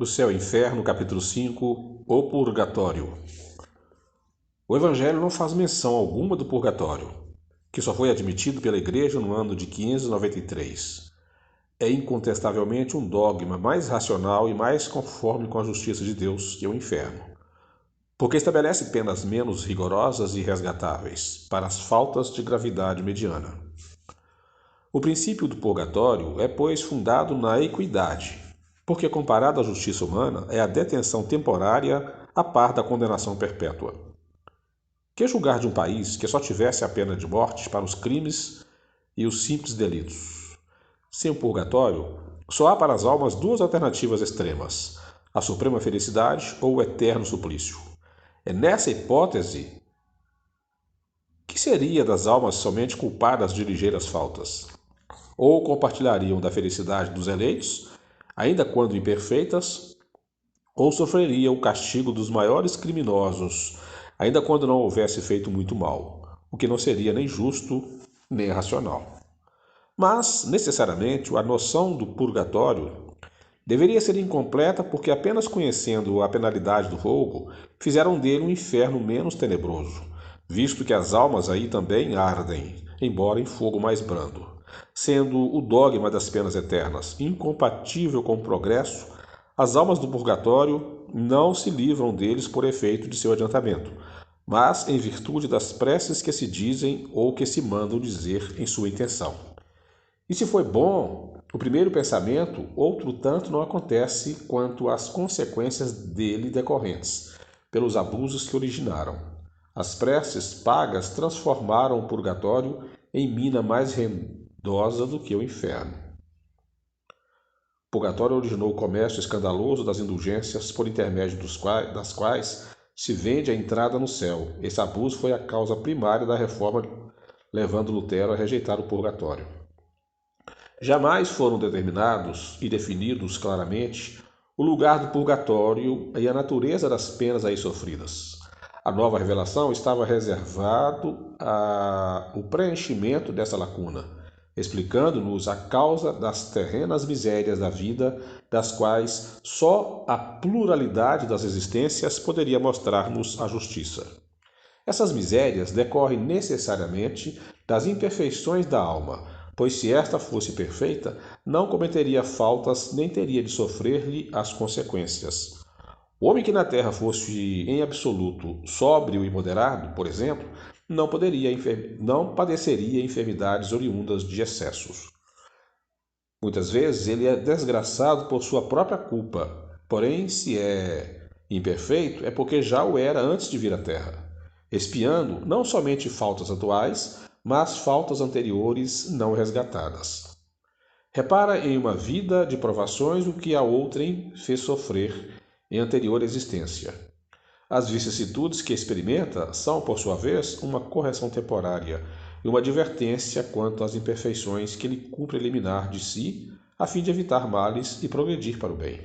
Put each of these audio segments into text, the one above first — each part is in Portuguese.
O Céu e Inferno, capítulo 5, O Purgatório. O Evangelho não faz menção alguma do purgatório, que só foi admitido pela Igreja no ano de 593. É incontestavelmente um dogma mais racional e mais conforme com a justiça de Deus que o inferno, porque estabelece penas menos rigorosas e resgatáveis para as faltas de gravidade mediana. O princípio do purgatório é, pois, fundado na equidade, porque comparado à justiça humana é a detenção temporária a par da condenação perpétua. Que julgar de um país que só tivesse a pena de morte para os crimes e os simples delitos? Sem o purgatório, só há para as almas duas alternativas extremas: a suprema felicidade ou o eterno suplício. É nessa hipótese que seria das almas somente culpadas de ligeiras faltas? Ou compartilhariam da felicidade dos eleitos, ainda quando imperfeitas, ou sofreriam o castigo dos maiores criminosos, ainda quando não houvesse feito muito mal, o que não seria nem justo nem racional. Mas, necessariamente, a noção do purgatório deveria ser incompleta porque apenas conhecendo a penalidade do fogo, fizeram dele um inferno menos tenebroso, visto que as almas aí também ardem, embora em fogo mais brando. Sendo o dogma das penas eternas incompatível com o progresso, as almas do purgatório não se livram deles por efeito de seu adiantamento, mas em virtude das preces que se dizem ou que se mandam dizer em sua intenção. E se foi bom, o primeiro pensamento, outro tanto não acontece quanto às consequências dele decorrentes, pelos abusos que originaram. As preces pagas transformaram o purgatório em mina mais rendosa do que o inferno. O purgatório originou o comércio escandaloso das indulgências por intermédio das quais se vende a entrada no céu. Esse abuso foi a causa primária da reforma, levando Lutero a rejeitar o purgatório. Jamais foram determinados e definidos claramente o lugar do purgatório e a natureza das penas aí sofridas. A nova revelação estava reservado ao preenchimento dessa lacuna, explicando-nos a causa das terrenas misérias da vida, das quais só a pluralidade das existências poderia mostrar-nos a justiça. Essas misérias decorrem necessariamente das imperfeições da alma, pois se esta fosse perfeita, não cometeria faltas nem teria de sofrer-lhe as consequências. O homem que na terra fosse em absoluto sóbrio e moderado, por exemplo, não padeceria enfermidades oriundas de excessos. Muitas vezes ele é desgraçado por sua própria culpa, porém, se é imperfeito, é porque já o era antes de vir à terra, expiando não somente faltas atuais, mas faltas anteriores não resgatadas. Repara em uma vida de provações o que a outrem fez sofrer em anterior existência. As vicissitudes que experimenta são, por sua vez, uma correção temporária e uma advertência quanto às imperfeições que lhe cumpre eliminar de si, a fim de evitar males e progredir para o bem.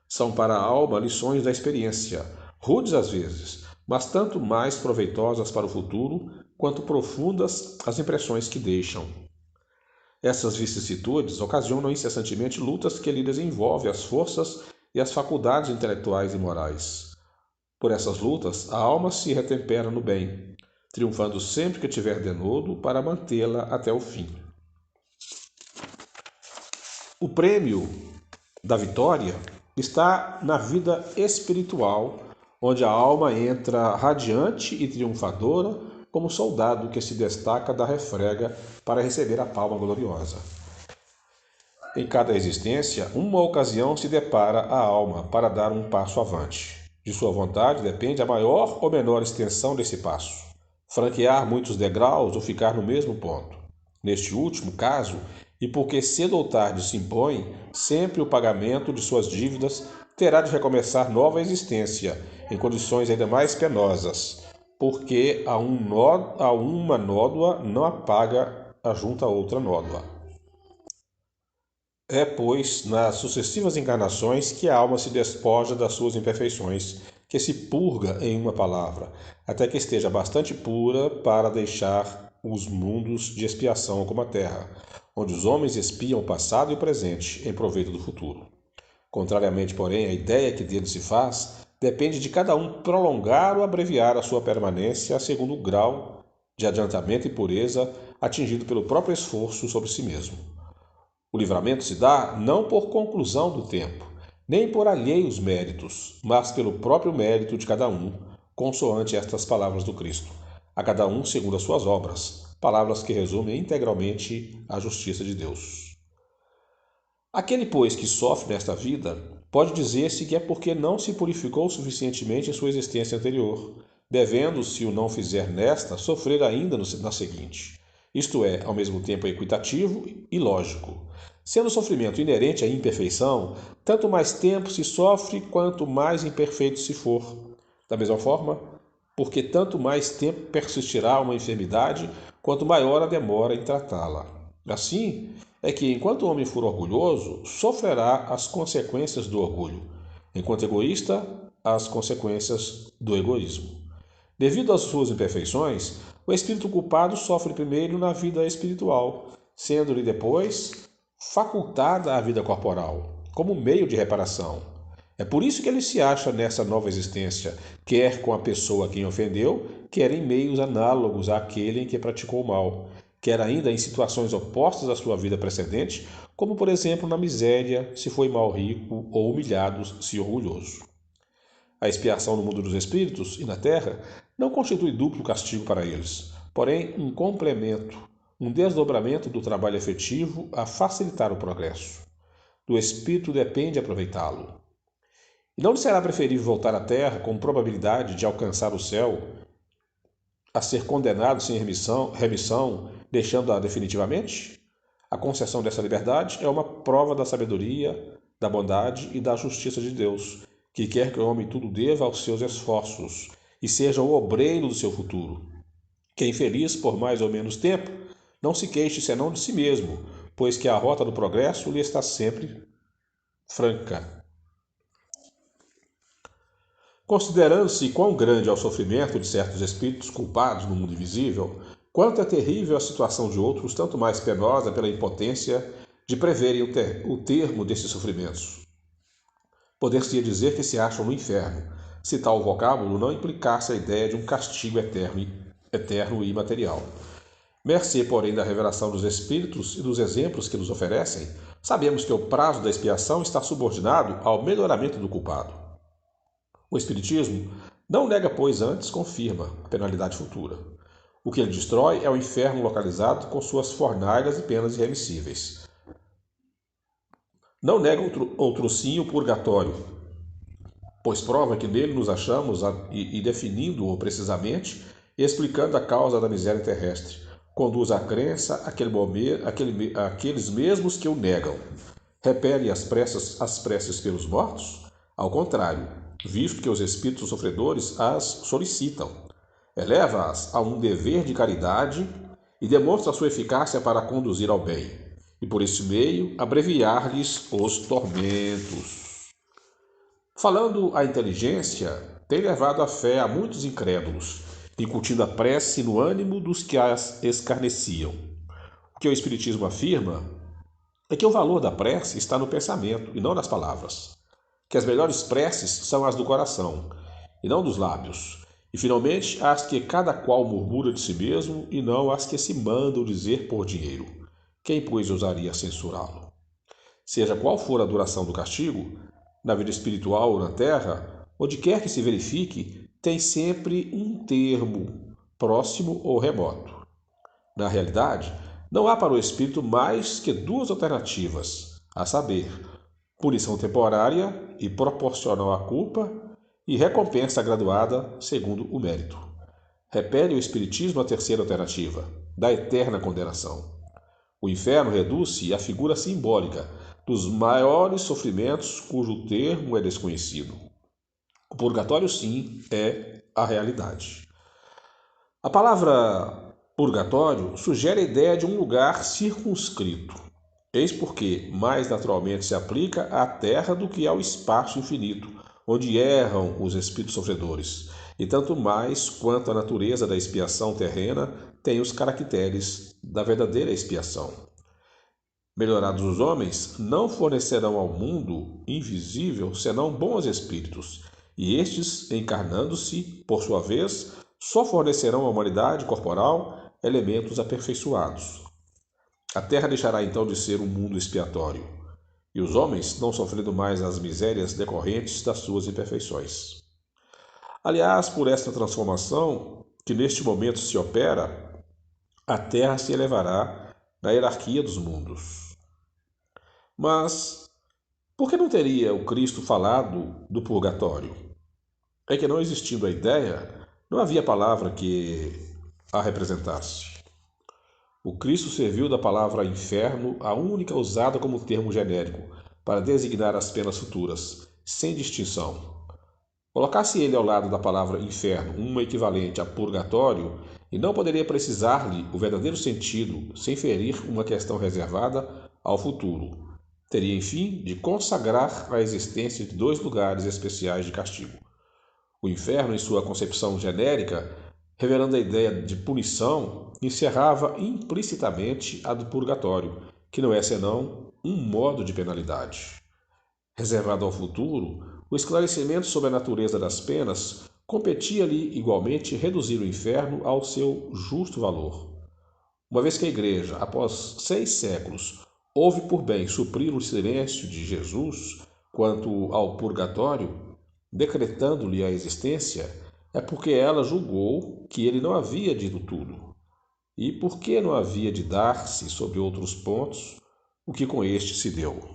São para a alma lições da experiência, rudes às vezes, mas tanto mais proveitosas para o futuro, quanto profundas as impressões que deixam. Essas vicissitudes ocasionam incessantemente lutas que lhe desenvolvem as forças e as faculdades intelectuais e morais. Por essas lutas, a alma se retempera no bem, triunfando sempre que tiver denodo para mantê-la até o fim. O prêmio da vitória está na vida espiritual, onde a alma entra radiante e triunfadora como soldado que se destaca da refrega para receber a palma gloriosa. Em cada existência, uma ocasião se depara à alma para dar um passo avante. De sua vontade depende a maior ou menor extensão desse passo, franquear muitos degraus ou ficar no mesmo ponto. Neste último caso, e porque cedo ou tarde se impõe, sempre o pagamento de suas dívidas, terá de recomeçar nova existência, em condições ainda mais penosas, porque a uma nódoa não apaga a junta outra nódoa. É, pois, nas sucessivas encarnações que a alma se despoja das suas imperfeições, que se purga em uma palavra, até que esteja bastante pura para deixar os mundos de expiação como a terra, onde os homens expiam o passado e o presente em proveito do futuro. Contrariamente, porém, à ideia que dele se faz, depende de cada um prolongar ou abreviar a sua permanência segundo o grau de adiantamento e pureza atingido pelo próprio esforço sobre si mesmo. O livramento se dá não por conclusão do tempo, nem por alheios méritos, mas pelo próprio mérito de cada um, consoante estas palavras do Cristo, a cada um segundo as suas obras, palavras que resumem integralmente a justiça de Deus. Aquele, pois, que sofre nesta vida, pode dizer-se que é porque não se purificou suficientemente em sua existência anterior, devendo, se o não fizer nesta, sofrer ainda na seguinte. Isto é, ao mesmo tempo equitativo e lógico. Sendo o sofrimento inerente à imperfeição, tanto mais tempo se sofre quanto mais imperfeito se for. Da mesma forma, porque tanto mais tempo persistirá uma enfermidade, quanto maior a demora em tratá-la. Assim, é que enquanto o homem for orgulhoso, sofrerá as consequências do orgulho, enquanto egoísta, as consequências do egoísmo. Devido às suas imperfeições, o espírito culpado sofre primeiro na vida espiritual, sendo-lhe depois facultada a vida corporal, como meio de reparação. É por isso que ele se acha nessa nova existência, quer com a pessoa a quem ofendeu, quer em meios análogos àquele em que praticou o mal, quer ainda em situações opostas à sua vida precedente, como por exemplo na miséria, se foi mal rico, ou humilhado, se orgulhoso. A expiação no mundo dos espíritos e na terra não constitui duplo castigo para eles, porém um complemento, um desdobramento do trabalho efetivo a facilitar o progresso. Do espírito depende aproveitá-lo. E não lhe será preferível voltar à terra com probabilidade de alcançar o céu, a ser condenado sem remissão, deixando-a definitivamente? A concessão dessa liberdade é uma prova da sabedoria, da bondade e da justiça de Deus, que quer que o homem tudo deva aos seus esforços e seja o obreiro do seu futuro. Quem feliz por mais ou menos tempo, não se queixe senão de si mesmo, pois que a rota do progresso lhe está sempre franca. Considerando-se quão grande é o sofrimento de certos espíritos culpados no mundo invisível, quanto é terrível a situação de outros, tanto mais penosa pela impotência de preverem o termo desses sofrimentos. Poder-se-ia dizer que se acham no inferno, se tal vocábulo não implicasse a ideia de um castigo eterno e imaterial. Mercê, porém, da revelação dos Espíritos e dos exemplos que nos oferecem, sabemos que o prazo da expiação está subordinado ao melhoramento do culpado. O Espiritismo não nega, pois antes confirma a penalidade futura. O que ele destrói é o inferno localizado com suas fornalhas e penas irremissíveis. Não nega outro sim o purgatório, pois prova que nele nos achamos e definindo-o precisamente, explicando a causa da miséria terrestre, conduz à crença aqueles mesmos que o negam. Repele as preces pelos mortos? Ao contrário, visto que os espíritos sofredores as solicitam. Eleva-as a um dever de caridade e demonstra sua eficácia para conduzir ao bem, e por esse meio abreviar-lhes os tormentos. Falando a inteligência, tem levado a fé a muitos incrédulos, incutindo a prece no ânimo dos que as escarneciam. O que o Espiritismo afirma é que o valor da prece está no pensamento e não nas palavras, que as melhores preces são as do coração e não dos lábios, e finalmente as que cada qual murmura de si mesmo e não as que se mandam dizer por dinheiro. Quem, pois, ousaria censurá-lo? Seja qual for a duração do castigo, na vida espiritual ou na terra, onde quer que se verifique, tem sempre um termo, próximo ou remoto. Na realidade, não há para o espírito mais que duas alternativas, a saber, punição temporária e proporcional à culpa e recompensa graduada segundo o mérito. Repele o Espiritismo a terceira alternativa, da eterna condenação. O inferno reduz-se à figura simbólica dos maiores sofrimentos cujo termo é desconhecido. O purgatório, sim, é a realidade. A palavra purgatório sugere a ideia de um lugar circunscrito. Eis porque mais naturalmente se aplica à terra do que ao espaço infinito, onde erram os espíritos sofredores, e tanto mais quanto a natureza da expiação terrena tem os caracteres da verdadeira expiação. Melhorados os homens, não fornecerão ao mundo invisível senão bons espíritos, e estes, encarnando-se, por sua vez, só fornecerão à humanidade corporal elementos aperfeiçoados. A terra deixará então de ser um mundo expiatório, e os homens não sofrendo mais as misérias decorrentes das suas imperfeições. Aliás, por esta transformação que neste momento se opera, a terra se elevará na hierarquia dos mundos. Mas por que não teria o Cristo falado do purgatório? É que não existindo a ideia, não havia palavra que a representasse. O Cristo serviu da palavra inferno, a única usada como termo genérico, para designar as penas futuras, sem distinção. Colocasse ele ao lado da palavra inferno uma equivalente a purgatório, e não poderia precisar-lhe o verdadeiro sentido sem ferir uma questão reservada ao futuro. Teria, enfim, de consagrar a existência de dois lugares especiais de castigo. O inferno, em sua concepção genérica, revelando a ideia de punição, encerrava implicitamente a do purgatório, que não é senão um modo de penalidade. Reservado ao futuro, o esclarecimento sobre a natureza das penas competia-lhe igualmente reduzir o inferno ao seu justo valor. Uma vez que a Igreja, após 6 séculos, houve por bem suprir o silêncio de Jesus quanto ao purgatório, decretando-lhe a existência, é porque ela julgou que ele não havia dito tudo, e porque não havia de dar-se sobre outros pontos o que com este se deu.